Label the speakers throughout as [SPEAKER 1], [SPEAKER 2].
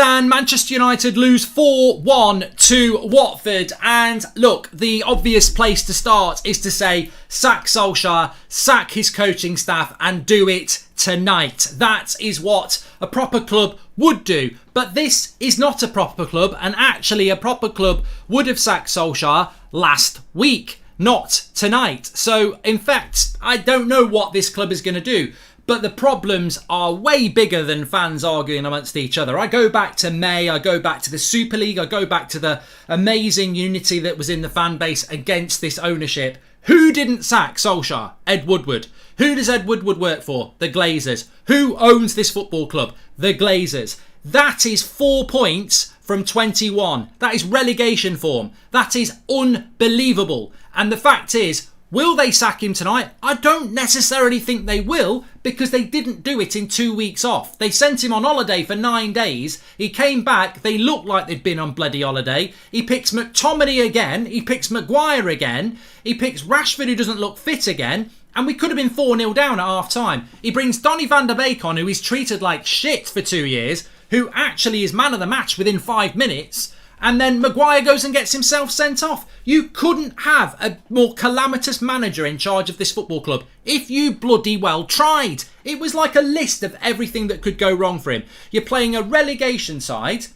[SPEAKER 1] Stan, Manchester United lose 4-1 to Watford. And look, the obvious place to start is to say, sack Solskjaer, sack his coaching staff, and do it tonight. That is what a proper club would do. But this is not a proper club, and actually a proper club would have sacked Solskjaer last week, not tonight. So, in fact, I don't know what this club is going to do. But the problems are way bigger than fans arguing amongst each other. I go back to May, I go back to the Super League, I go back to the amazing unity that was in the fan base against this ownership. Who didn't sack Solskjaer? Ed Woodward. Who does Ed Woodward work for? The Glazers. Who owns this football club? The Glazers. That is 4 points from 21. That is relegation form. That is unbelievable. And the fact is, will they sack him tonight? I don't necessarily think they will, because they didn't do it in 2 weeks off. They sent him on holiday for 9 days. He came back. They looked like they'd been on bloody holiday. He picks McTominay again. He picks Maguire again. He picks Rashford, who doesn't look fit again. And we could have been 4-0 down at half time. He brings Donny van der Beek on, who he's treated like shit for 2 years, who actually is man of the match within 5 minutes. And then Maguire goes and gets himself sent off. You couldn't have a more calamitous manager in charge of this football club if you bloody well tried. It was like a list of everything that could go wrong for him. You're playing a relegation side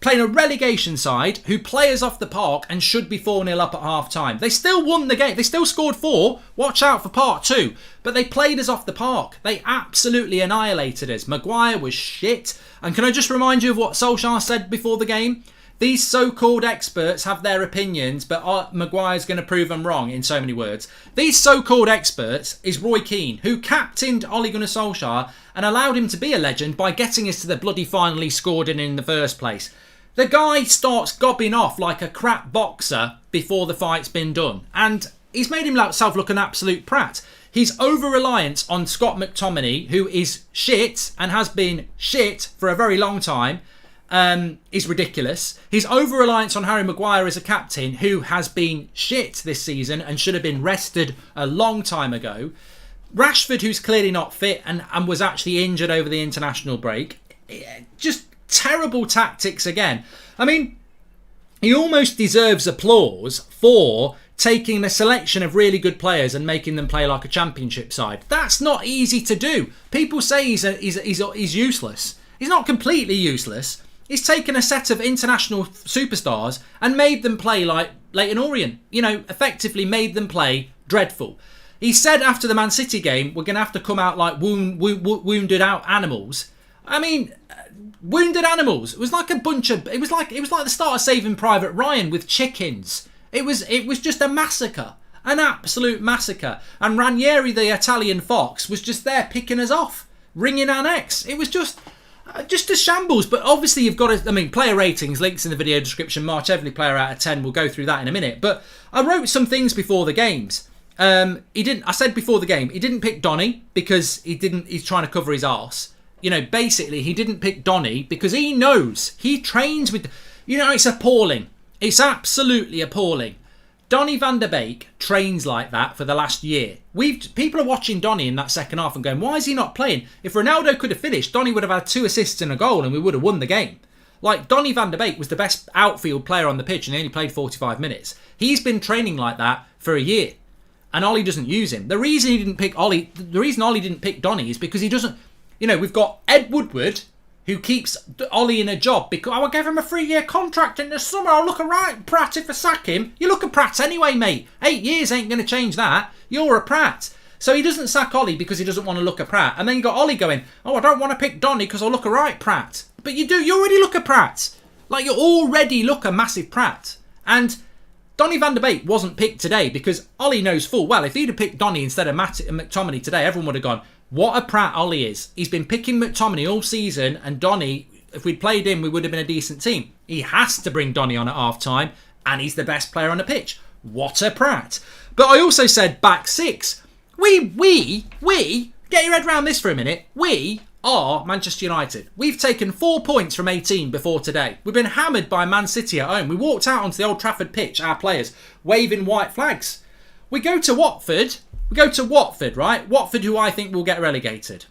[SPEAKER 1] who play us off the park and should be 4-0 up at half time. They still won the game. They still scored 4. Watch out for part 2. But they played us off the park. They absolutely annihilated us. Maguire was shit. And can I just remind you of what Solskjaer said before the game? These so-called experts have their opinions, but Maguire's going to prove them wrong, in so many words. These so-called experts is Roy Keane, who captained Ole Gunnar Solskjaer and allowed him to be a legend by getting us to the bloody final he scored in the first place. The guy starts gobbing off like a crap boxer before the fight's been done. And he's made himself look an absolute prat. His over-reliance on Scott McTominay, who is shit and has been shit for a very long time, is ridiculous. His over-reliance on Harry Maguire as a captain, who has been shit this season and should have been rested a long time ago. Rashford, who's clearly not fit and was actually injured over the international break. Just terrible tactics again. I mean, he almost deserves applause for taking a selection of really good players and making them play like a championship side. That's not easy to do. People say he's useless. He's not completely useless. He's taken a set of international superstars and made them play like Leyton Orient. You know, effectively made them play dreadful. He said after the Man City game, we're going to have to come out like wounded out animals. I mean, wounded animals. It was like a bunch of. It was like the start of Saving Private Ryan with chickens. It was just a massacre, an absolute massacre. And Ranieri, the Italian fox, was just there picking us off, ringing our necks. It was just a shambles. But obviously you've got to, I mean, player ratings, links in the video description. March every player out of 10. We'll go through that in a minute. But I wrote some things before the games. I said before the game, he didn't pick Donny because he's trying to cover his arse. You know, basically he didn't pick Donny because he knows, he trains with, you know, it's appalling. It's absolutely appalling. Donny van der Beek trains like that for the last year. People are watching Donny in that second half and going, why is he not playing? If Ronaldo could have finished, Donny would have had 2 assists and a goal and we would have won the game. Like, Donny van der Beek was the best outfield player on the pitch and he only played 45 minutes. He's been training like that for a year. And Ollie doesn't use him. The reason Ollie didn't pick Donny is because he doesn't, you know, we've got Ed Woodward, who keeps Ollie in a job because I will give him a 3-year contract in the summer. I'll look a right prat if I sack him. You look a prat anyway, mate. 8 years ain't going to change that. You're a prat. So he doesn't sack Ollie because he doesn't want to look a prat. And then you got Ollie going, oh, I don't want to pick Donny because I'll look a right prat. But you do. You already look a prat. Like, you already look a massive prat. And Donny van der Beek wasn't picked today because Ollie knows full well if he'd have picked Donny instead of McTominay today, everyone would have gone, what a prat Ollie is. He's been picking McTominay all season and Donny, if we'd played him, we would have been a decent team. He has to bring Donny on at half time and he's the best player on the pitch. What a prat. But I also said back 6. We, get your head around this for a minute. We are Manchester United. We've taken 4 points from 18 before today. We've been hammered by Man City at home. We walked out onto the Old Trafford pitch, our players, waving white flags. We go to Watford, right? Watford, who I think will get relegated.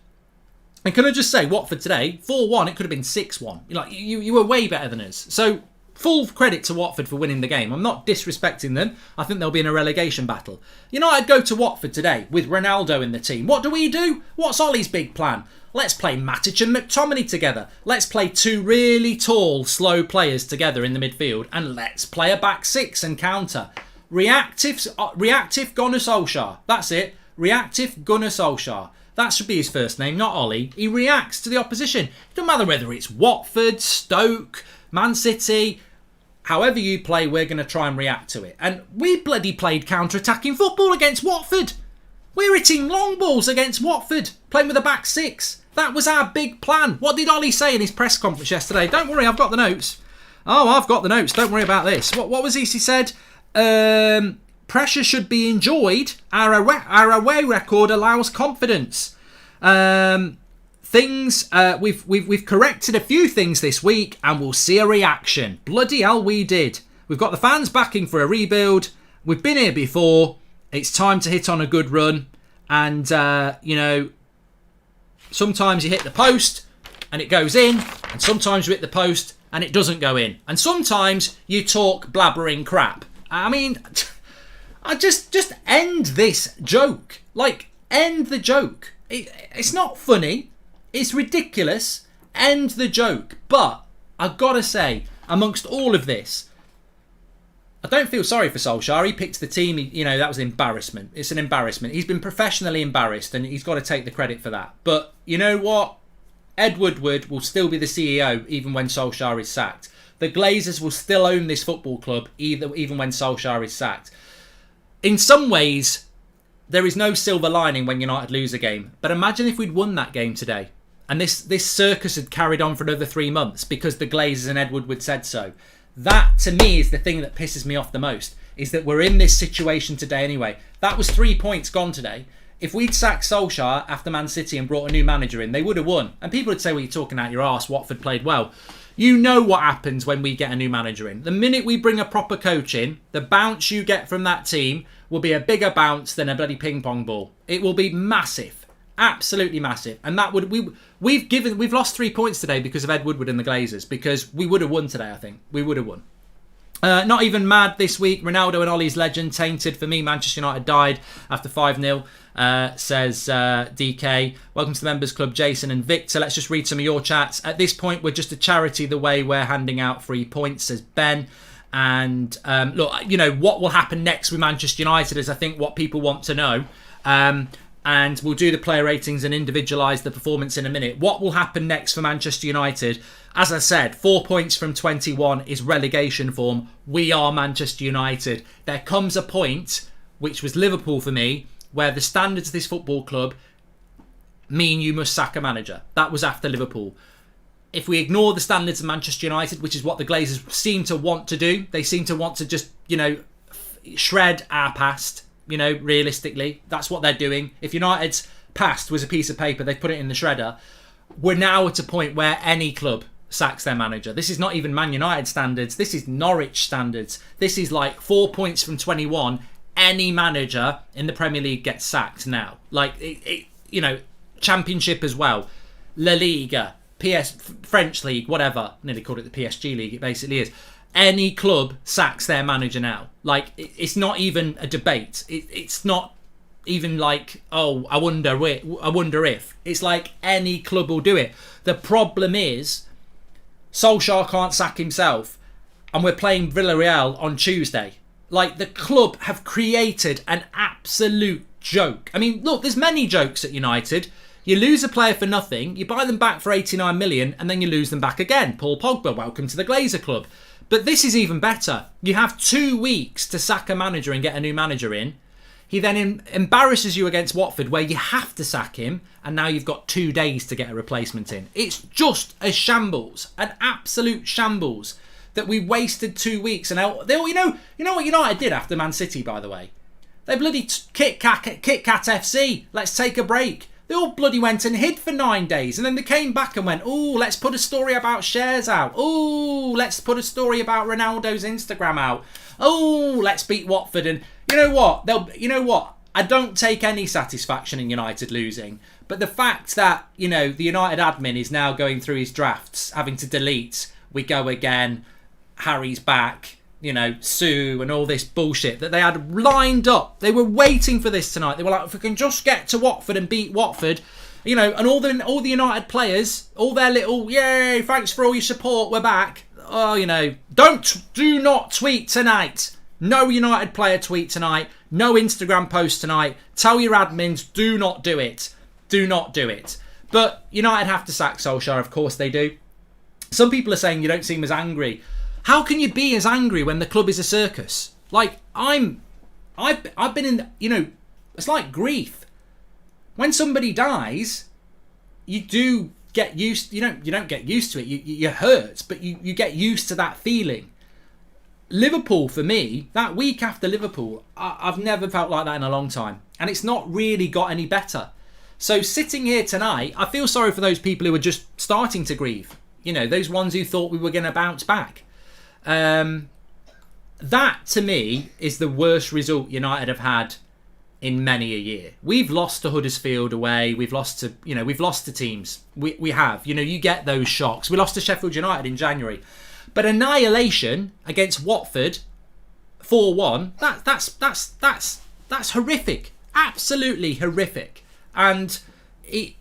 [SPEAKER 1] And can I just say, Watford today, 4-1, it could have been 6-1. Like, you were way better than us. So, full credit to Watford for winning the game. I'm not disrespecting them. I think they'll be in a relegation battle. United go to Watford today with Ronaldo in the team. What do? What's Ollie's big plan? Let's play Matic and McTominay together. Let's play two really tall, slow players together in the midfield. And let's play a back six and counter. Reactive Gunnar Solskjaer. That's it. Reactive Gunnar Solskjaer. That should be his first name, not Ollie. He reacts to the opposition. It doesn't matter whether it's Watford, Stoke, Man City. However you play, we're going to try and react to it. And we bloody played counter-attacking football against Watford. We're hitting long balls against Watford, playing with a back six. That was our big plan. What did Ollie say in his press conference yesterday? Don't worry, I've got the notes. Oh, I've got the notes. Don't worry about this. What was he said? Pressure should be enjoyed. Our away record allows confidence. We've corrected a few things this week, and we'll see a reaction. Bloody hell, we did. We've got the fans backing for a rebuild. We've been here before. It's time to hit on a good run. And sometimes you hit the post and it goes in, and sometimes you hit the post and it doesn't go in, and sometimes you talk blabbering crap. I mean, I just end this joke. Like, end the joke. It's not funny. It's ridiculous. End the joke. But I've got to say, amongst all of this, I don't feel sorry for Solskjaer. He picked the team. That was an embarrassment. It's an embarrassment. He's been professionally embarrassed, and he's got to take the credit for that. But you know what? Ed Woodward will still be the CEO even when Solskjaer is sacked. The Glazers will still own this football club even when Solskjaer is sacked. In some ways, there is no silver lining when United lose a game. But imagine if we'd won that game today, and this circus had carried on for another 3 months because the Glazers and Ed Woodward said so. That, to me, is the thing that pisses me off the most, is that we're in this situation today anyway. That was 3 points gone today. If we'd sacked Solskjaer after Man City and brought a new manager in, they would have won. And people would say, well, you're talking out your arse, Watford played well. You know what happens when we get a new manager in. The minute we bring a proper coach in, the bounce you get from that team will be a bigger bounce than a bloody ping pong ball. It will be massive. Absolutely massive. And that would we've lost 3 points today because of Ed Woodward and the Glazers, because we would have won today, I think. We would have won. Not even mad this week. Ronaldo and Ollie's legend tainted. For me, Manchester United died after 5-0, says DK. Welcome to the Members Club, Jason and Victor. Let's just read some of your chats. At this point, we're just a charity the way we're handing out 3 points, says Ben. And look, what will happen next with Manchester United is, I think, what people want to know. And we'll do the player ratings and individualise the performance in a minute. What will happen next for Manchester United? As I said, 4 points from 21 is relegation form. We are Manchester United. There comes a point, which was Liverpool for me, where the standards of this football club mean you must sack a manager. That was after Liverpool. If we ignore the standards of Manchester United, which is what the Glazers seem to want to do, they seem to want to just, shred our past. Realistically, that's what they're doing. If United's past was a piece of paper, they put it in the shredder. We're now at a point where any club sacks their manager. This is not even Man United standards. This is Norwich standards. This is like 4 points from 21. Any manager in the Premier League gets sacked now. Championship as well. La Liga, French League, whatever. Nearly called it the PSG League. It basically is. Any club sacks their manager now. It's not even a debate. It's not even like, oh, I wonder if. It's like any club will do it. The problem is, Solskjaer can't sack himself, and we're playing Villarreal on Tuesday. The club have created an absolute joke. I mean, look, there's many jokes at United. You lose a player for nothing, you buy them back for 89 million, and then you lose them back again. Paul Pogba, welcome to the Glazer Club. But this is even better. You have 2 weeks to sack a manager and get a new manager in. He then embarrasses you against Watford, where you have to sack him, and now you've got 2 days to get a replacement in. It's just a shambles, an absolute shambles, that we wasted 2 weeks. And you know what United did after Man City, by the way? They bloody Kit Kat FC. Let's take a break. They all bloody went and hid for 9 days, and then they came back and went, oh, let's put a story about shares out. Oh, let's put a story about Ronaldo's Instagram out. Oh, let's beat Watford. And you know what? I don't take any satisfaction in United losing, But the fact that, you know, the United admin is now going through his drafts, having to delete, we go again, Harry's back, you know, Sue and all this bullshit that they had lined up. They were waiting for this tonight. They were like, if we can just get to Watford and beat Watford, you know, and all the United players, all their little, yay, thanks for all your support, we're back. Oh, you know, do not tweet tonight. No United player tweet tonight. No Instagram post tonight. Tell your admins, do not do it. Do not do it. But United have to sack Solskjaer, of course they do. Some people are saying you don't seem as angry. How can you be as angry when the club is a circus? Like, I've been in, you know, it's like grief. When somebody dies, you do get used, you don't get used to it. You hurt, but you get used to that feeling. Liverpool, for me, that week after Liverpool, I've never felt like that in a long time. And it's not really got any better. So sitting here tonight, I feel sorry for those people who are just starting to grieve. You know, those ones who thought we were going to bounce back. That, to me, is the worst result United have had in many a year. We've lost to Huddersfield away. We've lost to teams. We have. You know, you get those shocks. We lost to Sheffield United in January. But annihilation against Watford, 4-1, that's horrific. Absolutely horrific. And it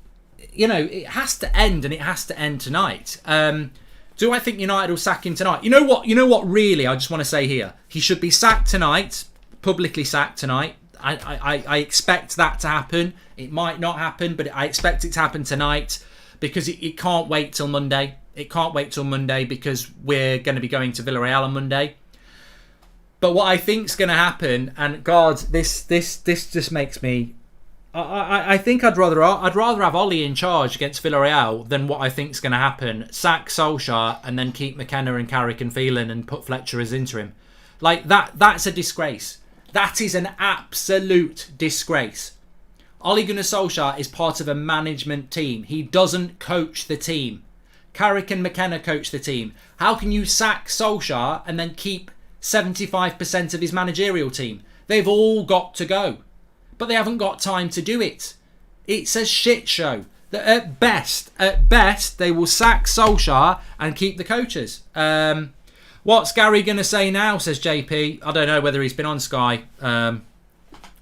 [SPEAKER 1] has to end, and it has to end tonight. Do I think United will sack him tonight? You know what really I just want to say here? He should be sacked tonight, publicly sacked tonight. I expect that to happen. It might not happen, but I expect it to happen tonight because it can't wait till Monday. It can't wait till Monday because we're going to be going to Villarreal on Monday. But what I think's going to happen, and God, this just makes me... I think I'd rather have OLE in charge against Villarreal than what I think's going to happen. Sack Solskjaer and then keep McKenna and Carrick and Phelan and put Fletcher as interim. Like that's a disgrace. That is an absolute disgrace. Ole Gunnar Solskjaer is part of a management team. He doesn't coach the team. Carrick and McKenna coach the team. How can you sack Solskjaer and then keep 75% of his managerial team? They've all got to go. But they haven't got time to do it. It's a shit show. That at best, they will sack Solskjaer and keep the coaches. What's Gary going to say now, says JP. I don't know whether he's been on Sky. Well,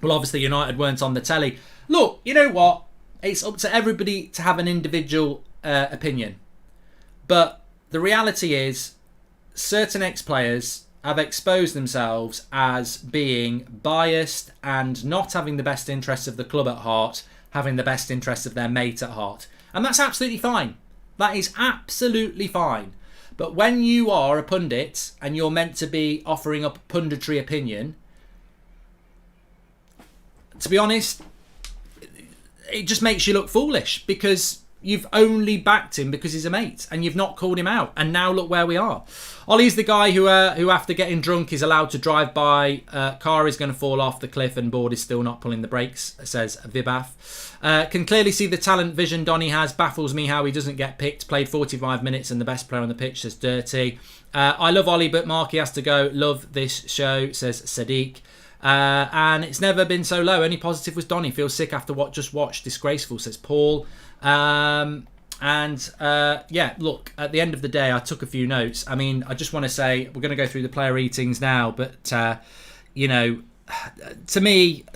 [SPEAKER 1] obviously United weren't on the telly. Look, you know what? It's up to everybody to have an individual opinion. But the reality is, certain ex-players have exposed themselves as being biased and not having the best interests of the club at heart, having the best interests of their mate at heart. And that's absolutely fine. That is absolutely fine. But when you are a pundit and you're meant to be offering up a punditry opinion, to be honest, it just makes you look foolish because you've only backed him because he's a mate and you've not called him out. And now look where we are. Ollie's the guy who after getting drunk is allowed to drive by. Car is going to fall off the cliff and board is still not pulling the brakes, says Vibath. Can clearly see the talent vision Donny has. Baffles me how he doesn't get picked. Played 45 minutes and the best player on the pitch, says Dirty. I love Ollie, but Marky has to go. Love this show, says Sadiq. And it's never been so low. Only positive was Donny. Feels sick after what just watched. Disgraceful, says Paul. Yeah, look, at the end of the day, I took a few notes. I mean, I just want to say, we're going to go through the player ratings now, but, you know, to me,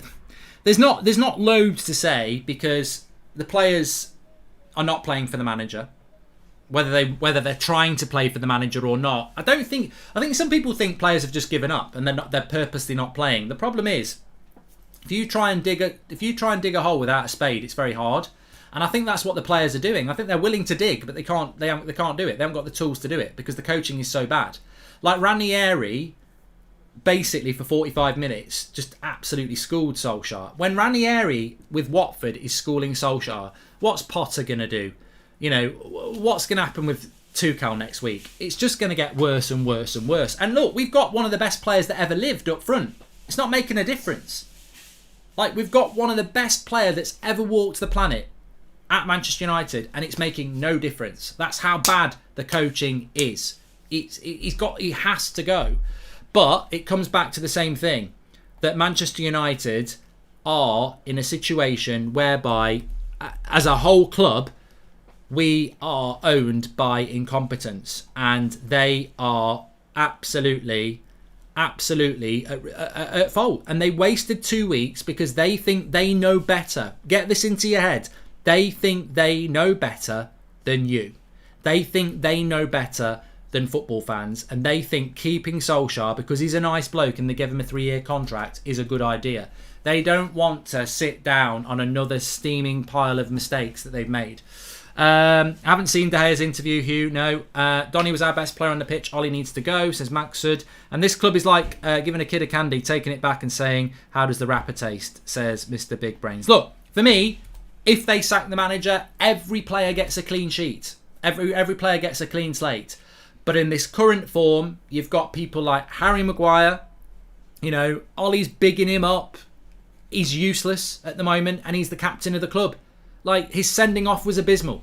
[SPEAKER 1] there's not loads to say because the players are not playing for the manager. Whether they're trying to play for the manager or not, I think some people think players have just given up and they're purposely not playing. The problem is, if you try and dig a hole without a spade, it's very hard. And I think that's what the players are doing. I think they're willing to dig, but they can't do it. They haven't got the tools to do it because the coaching is so bad. Like Ranieri, basically for 45 minutes, just absolutely schooled Solskjaer. When Ranieri with Watford is schooling Solskjaer, what's Potter going to do? You know, what's going to happen with Tuchel next week? It's just going to get worse and worse and worse. And look, we've got one of the best players that ever lived up front. It's not making a difference. Like, we've got one of the best players that's ever walked the planet at Manchester United, and it's making no difference. That's how bad the coaching is. He has to go. But it comes back to the same thing, that Manchester United are in a situation whereby as a whole club, we are owned by incompetence, and they are absolutely at fault. And they wasted 2 weeks because they think they know better. Get this into your head. They think they know better than you. They think they know better than football fans, and they think keeping Solskjaer because he's a nice bloke and they give him a 3-year contract is a good idea. They don't want to sit down on another steaming pile of mistakes that they've made. I haven't seen De Gea's interview, Hugh. No. Donny was our best player on the pitch. Ollie needs to go, says Maxud. And this club is like giving a kid a candy, taking it back and saying, how does the wrapper taste, says Mr. Big Brains. Look, for me, if they sack the manager, every player gets a clean sheet. Every player gets a clean slate. But in this current form, you've got people like Harry Maguire. You know, Ollie's bigging him up. He's useless at the moment, and he's the captain of the club. Like, his sending off was abysmal.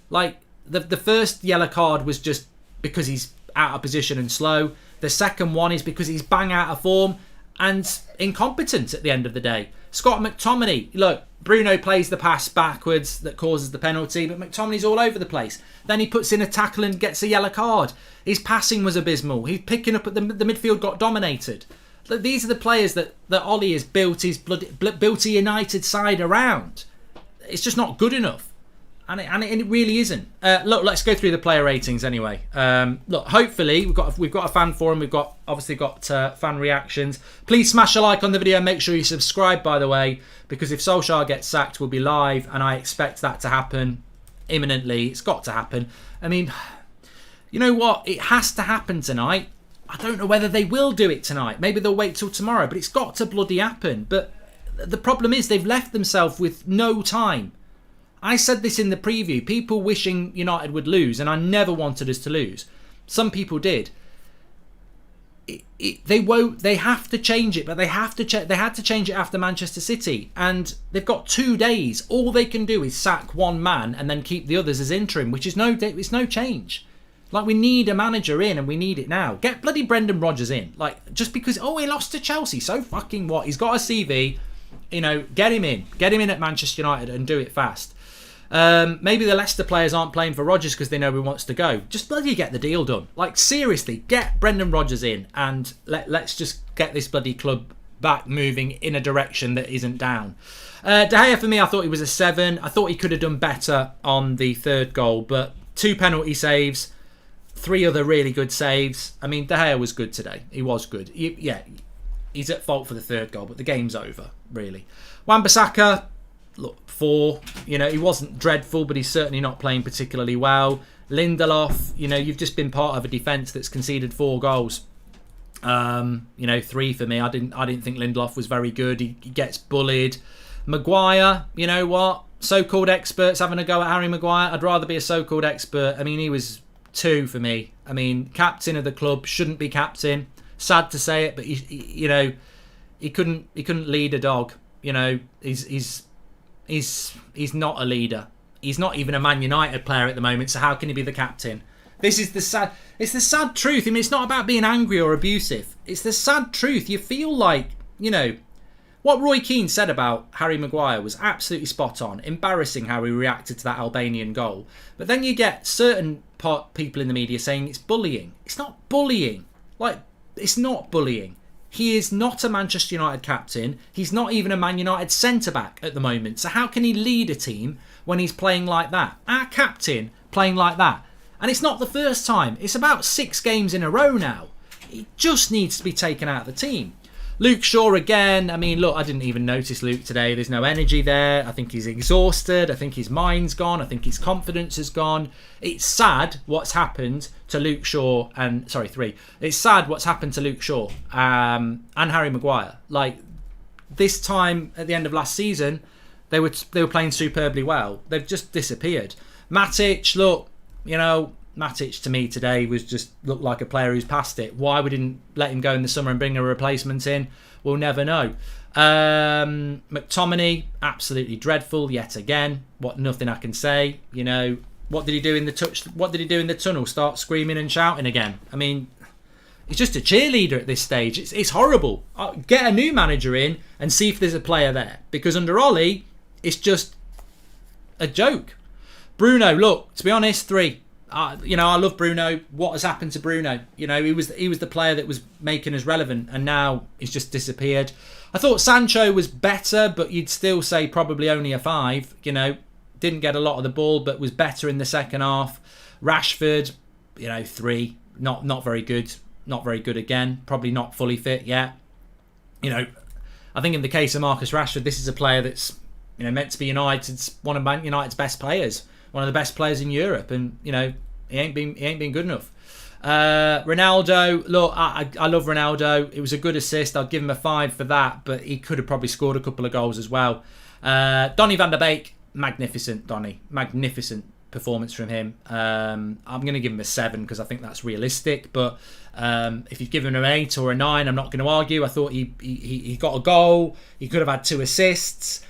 [SPEAKER 1] Like, the first yellow card was just because he's out of position and slow. The second one is because he's bang out of form and incompetent at the end of the day. Scott McTominay, look, Bruno plays the pass backwards that causes the penalty, but McTominay's all over the place. Then he puts in a tackle and gets a yellow card. His passing was abysmal. He's picking up at the midfield, got dominated. These are the players that Ollie has built built a United side around. It's just not good enough. And it really isn't. Look, let's go through the player ratings anyway. Look, hopefully we've got a fan forum. We've obviously got fan reactions. Please smash a like on the video and make sure you subscribe, by the way, because if Solskjaer gets sacked, we'll be live, and I expect that to happen imminently. It's got to happen. I mean, you know what? It has to happen tonight. I don't know whether they will do it tonight. Maybe they'll wait till tomorrow, but it's got to bloody happen. But the problem is they've left themselves with no time. I said this in the preview. People wishing United would lose, and I never wanted us to lose. Some people did. They won't. They have to change it, but they have to. They had to change it after Manchester City, and they've got 2 days. All they can do is sack one man and then keep the others as interim, which is it's no change. Like, we need a manager in, and we need it now. Get bloody Brendan Rodgers in. Like, just because he lost to Chelsea, so fucking what? He's got a CV. Get him in. Get him in at Manchester United and do it fast. Maybe the Leicester players aren't playing for Rodgers because they know he wants to go. Just bloody get the deal done. Like, seriously, get Brendan Rodgers in and let's just get this bloody club back moving in a direction that isn't down. De Gea, for me, I thought he was a 7. I thought he could have done better on the third goal, but 2 penalty saves, 3 other really good saves. I mean, De Gea was good today. He was good. He's at fault for the third goal, but the game's over, really. Wan-Bissaka, look, 4. He wasn't dreadful, but he's certainly not playing particularly well. Lindelof, you've just been part of a defence that's conceded 4 goals. 3 for me. I didn't think Lindelof was very good. He gets bullied. Maguire, you know what? So-called experts having a go at Harry Maguire. I'd rather be a so-called expert. I mean, he was 2 for me. I mean, captain of the club, shouldn't be captain. Sad to say it, but he couldn't lead a dog. He's not a leader. He's not even a Man United player at the moment, so how can he be the captain? It's the sad truth. I mean, it's not about being angry or abusive. It's the sad truth. You feel like, what Roy Keane said about Harry Maguire was absolutely spot on. Embarrassing how he reacted to that Albanian goal. But then you get certain people in the media saying it's bullying. It's not bullying. It's not bullying. He is not a Manchester United captain. He's not even a Man United centre-back at the moment. So how can he lead a team when he's playing like that? Our captain playing like that. And it's not the first time. It's about 6 games in a row now. He just needs to be taken out of the team. Luke Shaw again. I mean, look, I didn't even notice Luke today. There's no energy there. I think he's exhausted. I think his mind's gone. I think his confidence has gone. It's sad what's happened to Luke Shaw and... Sorry, 3. It's sad what's happened to Luke Shaw and Harry Maguire. Like, this time at the end of last season, they were playing superbly well. They've just disappeared. Matic, look, Matic to me today looked like a player who's past it. Why we didn't let him go in the summer and bring a replacement in, we'll never know. McTominay, absolutely dreadful yet again. Nothing I can say. What did he do in the tunnel? Start screaming and shouting again. I mean, he's just a cheerleader at this stage. It's horrible. Get a new manager in and see if there's a player there. Because under Ollie, it's just a joke. Bruno, look, to be honest, 3. I love Bruno. What has happened to Bruno? He was the player that was making us relevant, and now he's just disappeared. I thought Sancho was better, but you'd still say probably only a 5. Didn't get a lot of the ball, but was better in the second half. Rashford, 3. Not very good. Not very good again. Probably not fully fit yet. I think in the case of Marcus Rashford, this is a player that's meant to be one of Man United's best players, one of the best players in Europe, and he ain't been good enough. Ronaldo, look, I love Ronaldo. It was a good assist. I'd give him a 5 for that, but he could have probably scored a couple of goals as well. Donny van der Beek, magnificent. Donny, magnificent performance from him. I'm going to give him a 7 because I think that's realistic. But if you've given him an 8 or a 9, I'm not going to argue. I thought he got a goal. He could have had 2 assists.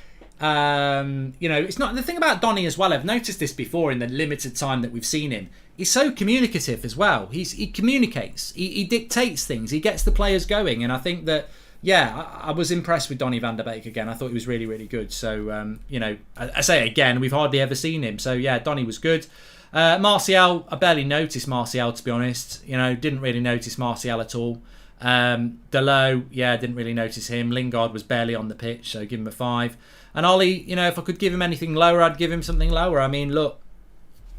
[SPEAKER 1] It's not the thing about Donny as well. I've noticed this before in the limited time that we've seen him. He's so communicative as well. He communicates. He dictates things. He gets the players going. And I think that, I was impressed with Donny van der Beek again. I thought he was really, really good. So, I say again, we've hardly ever seen him. So, Donny was good. Martial, I barely noticed Martial, to be honest. Didn't really notice Martial at all. Delo, didn't really notice him. Lingard was barely on the pitch, so give him a 5. And Ollie, if I could give him anything lower, I'd give him something lower. I mean, look,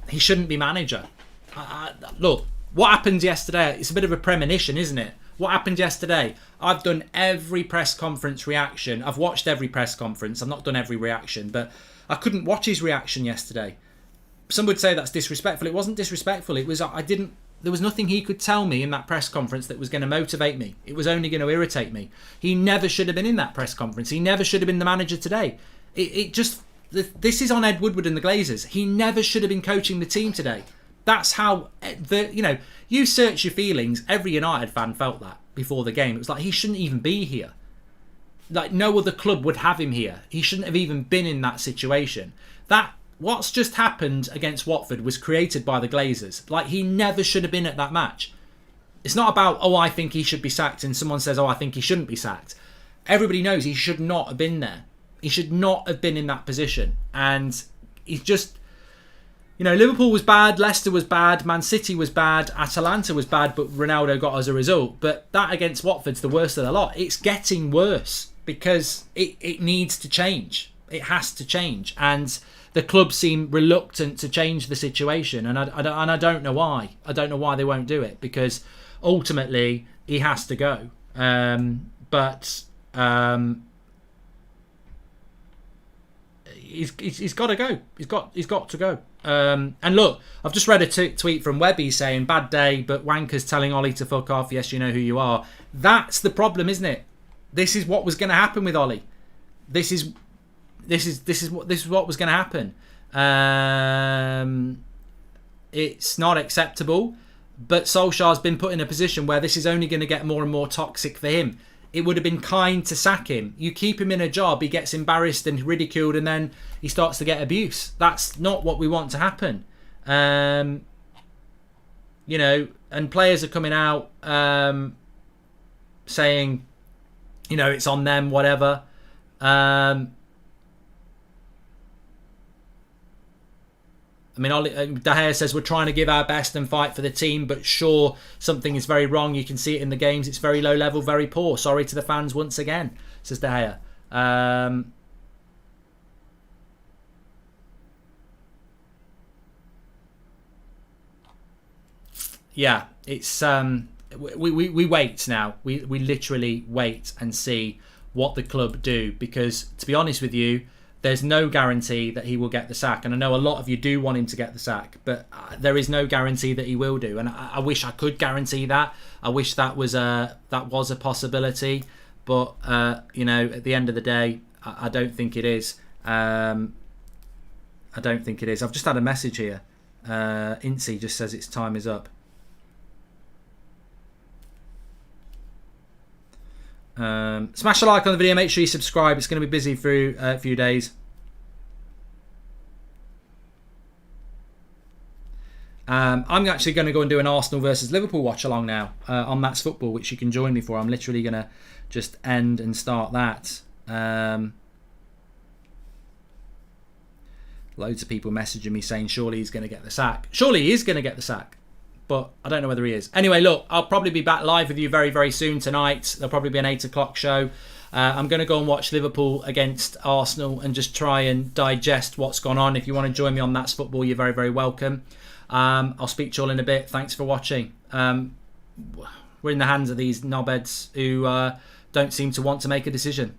[SPEAKER 1] he shouldn't be manager. Look, what happened yesterday, it's a bit of a premonition, isn't it? What happened yesterday? I've done every press conference reaction. I've watched every press conference. I've not done every reaction, but I couldn't watch his reaction yesterday. Some would say that's disrespectful. It wasn't disrespectful. It was, there was nothing he could tell me in that press conference that was going to motivate me. It was only going to irritate me. He never should have been in that press conference. He never should have been the manager today. This is on Ed Woodward and the Glazers. He never should have been coaching the team today. That's how, you search your feelings. Every United fan felt that before the game. It was like, he shouldn't even be here. Like, no other club would have him here. He shouldn't have even been in that situation. What's just happened against Watford was created by the Glazers. Like, he never should have been at that match. It's not about, I think he should be sacked, and someone says, I think he shouldn't be sacked. Everybody knows he should not have been there. He should not have been in that position. And he's just, Liverpool was bad, Leicester was bad, Man City was bad, Atalanta was bad, but Ronaldo got as a result. But that against Watford's the worst of the lot. It's getting worse because it needs to change. It has to change. And the club seem reluctant to change the situation, and I don't know why. I don't know why they won't do it, because ultimately he has to go. He's got to go. He's got to go. And look, I've just read a tweet from Webby saying, "Bad day, but wankers telling Ollie to fuck off. Yes, you know who you are." That's the problem, isn't it? This is what was going to happen with Ollie. This is what was going to happen. It's not acceptable, but Solskjaer's been put in a position where this is only going to get more and more toxic for him. It would have been kind to sack him. You keep him in a job, he gets embarrassed and ridiculed, and then he starts to get abuse. That's not what we want to happen. And players are coming out saying, it's on them, whatever. De Gea says, we're trying to give our best and fight for the team, but sure, something is very wrong. You can see it in the games. It's very low level, very poor. Sorry to the fans once again, says De Gea. It's we wait now. We literally wait and see what the club do, because to be honest with you, there's no guarantee that he will get the sack. And I know a lot of you do want him to get the sack, but there is no guarantee that he will do. And I wish I could guarantee that. I wish that was a possibility. But, at the end of the day, I don't think it is. I don't think it is. I've just had a message here. Incy just says its time is up. Smash a like on the video, make sure you subscribe. It's going to be busy through a few days. I'm actually going to go and do an Arsenal versus Liverpool watch along now on Matt's Football, which you can join me for. I'm literally going to just end and start that. Loads of people messaging me saying surely he's going to get the sack. Surely he is going to get the sack, but I don't know whether he is. Anyway, look, I'll probably be back live with you very, very soon tonight. There'll probably be an 8 o'clock show. I'm going to go and watch Liverpool against Arsenal and just try and digest what's gone on. If you want to join me on That's Football, you're very, very welcome. I'll speak to you all in a bit. Thanks for watching. We're in the hands of these knobheads who don't seem to want to make a decision.